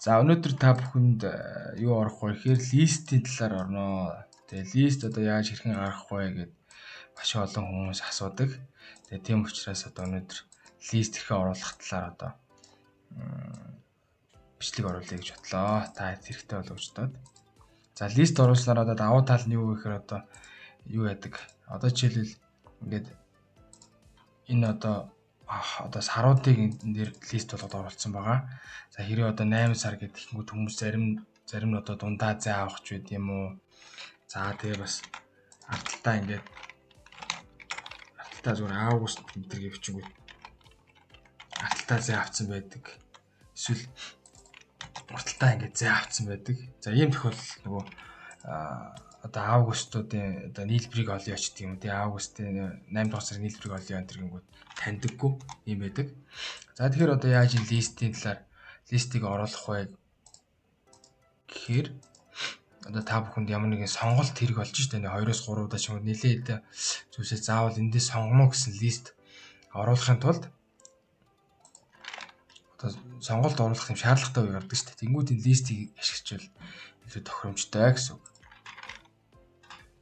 За өнөөдөр та бүхэнд юу орох вэ гэхээр листийн талаар орноо. Тэгээ лист одоо яаж хэрхэн гаргах вэ гэд маш олон хүмүүс асуудаг. Тэгээ тийм учраас одоо өнөөдөр лист хэрхэн оруулах талаар одоо бичлэг оруулъя гэж бодлоо. Та хэрэгтэй боловчдод. За лист оруулснаар одоо давуу тал нь юу вэ гэхээр одоо юу яадаг? Одоо жишээлбэл ингээд энэ одоо саруудыг энэ дээр лист болгоод оруулсан байгаа. За хэрэг одоо 8 сар гэдэг хүмүүс зарим нь одоо дундаа зай авах ч байд юм уу. За тэгээ бас ардталтаа ингээд ардталтаа зүгээр август энэ төр гэвчингүү ардталтаа зай авсан байдаг. Эсвэл ардталтаа ингээд зай авсан байдаг. За ийм тохиолдолд нөгөө одоо августуудын одоо нийлбэрийг олё ч гэдэг юм тий августын 8 дугаар сарын нийлбэрийг олё энэ гингүүд таньдаггүй юм байдаг. За тэгэхээр одоо яаж энэ листийн талаар листийг оруулах вэ гэхээр одоо та бүхэнд ямар нэгэн сонголт хэрэг болж штэ 2-оос 3 удаа ч юм уу нэлээд зүйлсээ заавал эндээ сонгоно гэсэн лист оруулахын тулд одоо сонголт оруулах юм шаардлагатай үе гардаг штэ. Тэнгүүд энэ листийг ашиглавал илүү тохиромжтой гэсэн үг.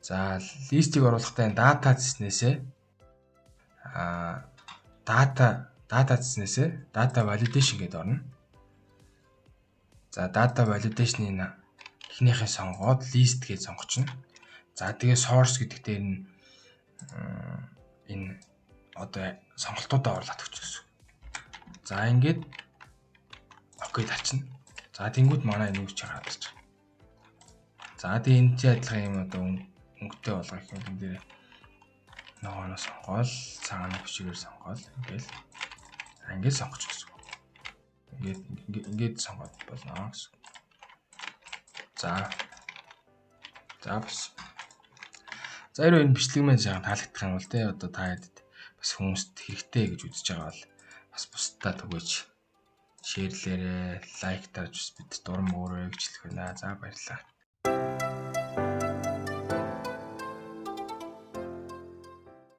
За листийг оруулахдаа дата зэснээсээ дата зэснээсээ data validation гэдэг орно. За data validation-ийн эхнийхээ сонгоод list гэж сонгочно. За тэгээ source гэдэг дээр нь энэ одоо сонголтуудаа оруулаад өгч гэсэн. За ингээд окей тачна. За тэнгууд манай энэ үгч гараад ирж байгаа. За тэгээ энэ чинь адилхан юм одоо өнгөтэй болгох юм энэ дээр ногооноос сонгоод цагаан хүчээр сонгоод ингээд сонгоч гэсэн. Ингээд сонгоод болно гэсэн. За бас. За хэрвээ энэ бичлэг маань жаахан таалагдах юм бол одоо та хэд бас хүмүүст хэрэгтэй гэж үзэж байгаа бол бас бусдаа түгээж шеэрлээрээ, лайк дарж бид дурам өөрөө гэж хэлэх байна. За баярлалаа.